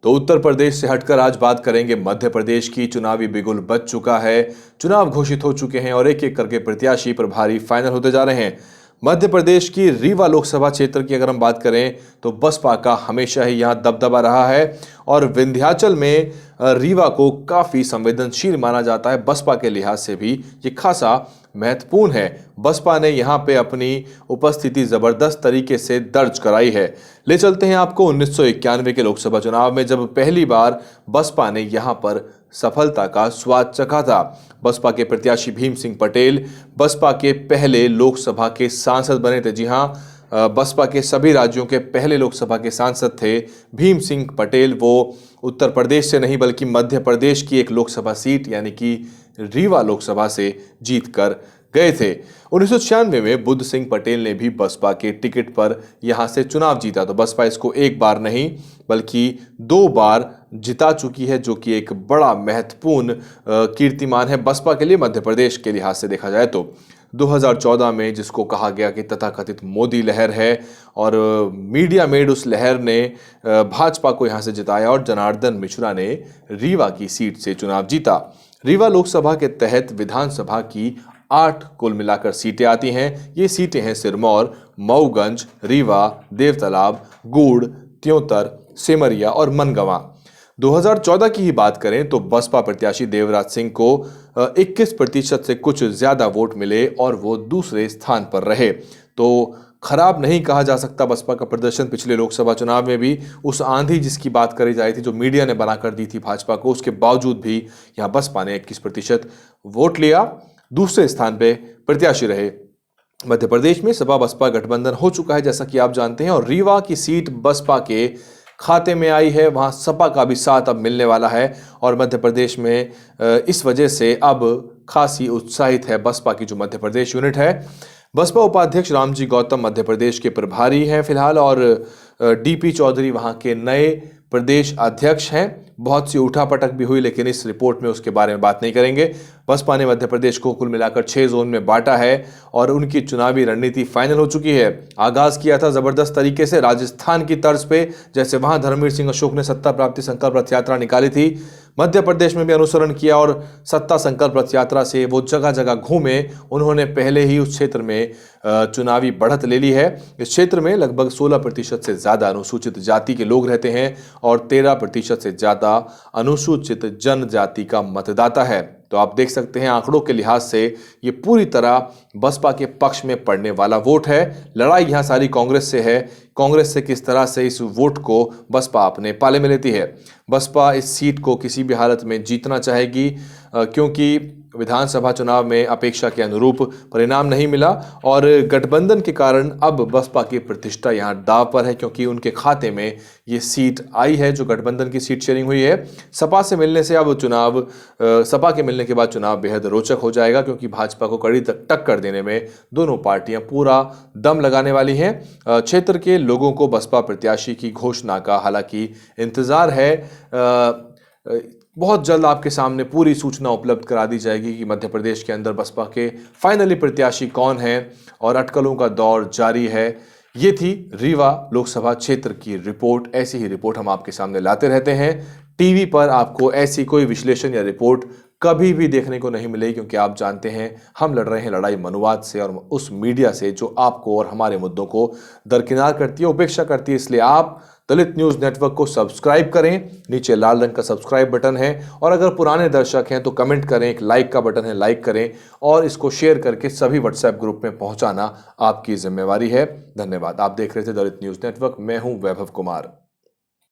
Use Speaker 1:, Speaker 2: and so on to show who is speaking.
Speaker 1: तो उत्तर प्रदेश से हटकर आज बात करेंगे मध्य प्रदेश की। चुनावी बिगुल बज चुका है, चुनाव घोषित हो चुके हैं और एक एक करके प्रत्याशी प्रभारी फाइनल होते जा रहे हैं। मध्य प्रदेश की रीवा लोकसभा क्षेत्र की अगर हम बात करें तो बसपा का हमेशा ही यहां दबदबा रहा है और विंध्याचल में रीवा को काफी संवेदनशील माना जाता है। बसपा के लिहाज से भी ये खासा महत्वपूर्ण है। बसपा ने यहां पे अपनी उपस्थिति जबरदस्त तरीके से दर्ज कराई है। ले चलते हैं आपको 1991 के लोकसभा चुनाव में, जब पहली बार बसपा ने यहां पर सफलता का स्वाद चखा था। बसपा के प्रत्याशी भीम सिंह पटेल बसपा के पहले लोकसभा के सांसद बने थे। जी हां, बसपा के सभी राज्यों के पहले लोकसभा के सांसद थे भीम सिंह पटेल। वो उत्तर प्रदेश से नहीं बल्कि मध्य प्रदेश की एक लोकसभा सीट यानी कि रीवा लोकसभा से जीत कर गए थे। 1996 में बुद्ध सिंह पटेल ने भी बसपा के टिकट पर यहां से चुनाव जीता। तो बसपा इसको एक बार नहीं बल्कि 2 बार जिता चुकी है, जो कि एक बड़ा महत्वपूर्ण कीर्तिमान है बसपा के लिए मध्य प्रदेश के लिहाज से देखा जाए तो। 2014 में जिसको कहा गया कि तथाकथित मोदी लहर है और मीडिया मेड उस लहर ने भाजपा को यहां से जिताया और जनार्दन मिश्रा ने रीवा की सीट से चुनाव जीता। रीवा लोकसभा के तहत विधानसभा की 8 कुल मिलाकर सीटें आती हैं। ये सीटें हैं सिरमौर, मऊगंज, रीवा, देवतालाब, गूड़, त्योंतर, सिमरिया और मनगवा। 2014 की ही बात करें तो बसपा प्रत्याशी देवराज सिंह को 21% से कुछ ज्यादा वोट मिले और वो दूसरे स्थान पर रहे। तो खराब नहीं कहा जा सकता बसपा का प्रदर्शन। पिछले लोकसभा चुनाव में भी उस आंधी जिसकी बात करी जा रही थी, जो मीडिया ने बनाकर दी थी भाजपा को, उसके बावजूद भी यहां बसपा ने 21% वोट लिया, दूसरे स्थान पे प्रत्याशी रहे। मध्य प्रदेश में सपा बसपा गठबंधन हो चुका है जैसा कि आप जानते हैं और रीवा की सीट बसपा के खाते में आई है। वहां सपा का भी साथ अब मिलने वाला है और मध्य प्रदेश में इस वजह से अब खासी उत्साहित है बसपा की जो मध्य प्रदेश यूनिट है। बसपा उपाध्यक्ष रामजी गौतम मध्य प्रदेश के प्रभारी हैं फिलहाल और डीपी चौधरी वहां के नए प्रदेश अध्यक्ष हैं। बहुत सी उठापटक भी हुई लेकिन इस रिपोर्ट में उसके बारे में बात नहीं करेंगे। बसपा ने मध्य प्रदेश को कुल मिलाकर 6 जोन में बांटा है और उनकी चुनावी रणनीति फाइनल हो चुकी है। आगाज किया था जबरदस्त तरीके से राजस्थान की तर्ज पे, जैसे वहां धर्मवीर सिंह अशोक ने सत्ता प्राप्ति संकल्प रथ यात्रा निकाली थी। मध्य प्रदेश में भी अनुसरण किया और सत्ता संकल्प रथ यात्रा से वो जगह जगह घूमे। उन्होंने पहले ही उस क्षेत्र में चुनावी बढ़त ले ली है। इस क्षेत्र में लगभग 16% से ज्यादा अनुसूचित जाति के लोग रहते हैं और 13% से ज्यादा अनुसूचित जनजाति का मतदाता है। तो आप देख सकते हैं आंकड़ों के लिहाज से ये पूरी तरह बसपा के पक्ष में पड़ने वाला वोट है। लड़ाई यहां सारी कांग्रेस से है। कांग्रेस से किस तरह से इस वोट को बसपा अपने पाले में लेती है। बसपा इस सीट को किसी भी हालत में जीतना चाहेगी क्योंकि विधानसभा चुनाव में अपेक्षा के अनुरूप परिणाम नहीं मिला और गठबंधन के कारण अब बसपा की प्रतिष्ठा यहां दांव पर है क्योंकि उनके खाते में ये सीट आई है जो गठबंधन की सीट शेयरिंग हुई है। सपा से मिलने से अब सपा के मिलने के बाद चुनाव बेहद रोचक हो जाएगा क्योंकि भाजपा को कड़ी टक्कर देने में दोनों पार्टियां पूरा दम लगाने वाली हैं। क्षेत्र के लोगों को बसपा प्रत्याशी की घोषणा का हालांकि इंतजार है। बहुत जल्द आपके सामने पूरी सूचना उपलब्ध करा दी जाएगी कि मध्य प्रदेश के अंदर बसपा के फाइनली प्रत्याशी कौन है और अटकलों का दौर जारी है। ये थी रीवा लोकसभा क्षेत्र की रिपोर्ट। ऐसी ही रिपोर्ट हम आपके सामने लाते रहते हैं। टीवी पर आपको ऐसी कोई विश्लेषण या रिपोर्ट कभी भी देखने को नहीं मिलेगी क्योंकि आप जानते हैं हम लड़ रहे हैं लड़ाई मनुवाद से और उस मीडिया से जो आपको और हमारे मुद्दों को दरकिनार करती है, उपेक्षा करती है। इसलिए आप दलित न्यूज़ नेटवर्क को सब्सक्राइब करें। नीचे लाल रंग का सब्सक्राइब बटन है और अगर पुराने दर्शक हैं तो कमेंट करें, एक लाइक का बटन है, लाइक करें और इसको शेयर करके सभी व्हाट्सएप ग्रुप में पहुंचाना आपकी जिम्मेवारी है। धन्यवाद। आप देख रहे थे दलित न्यूज़ नेटवर्क। मैं हूं वैभव कुमार।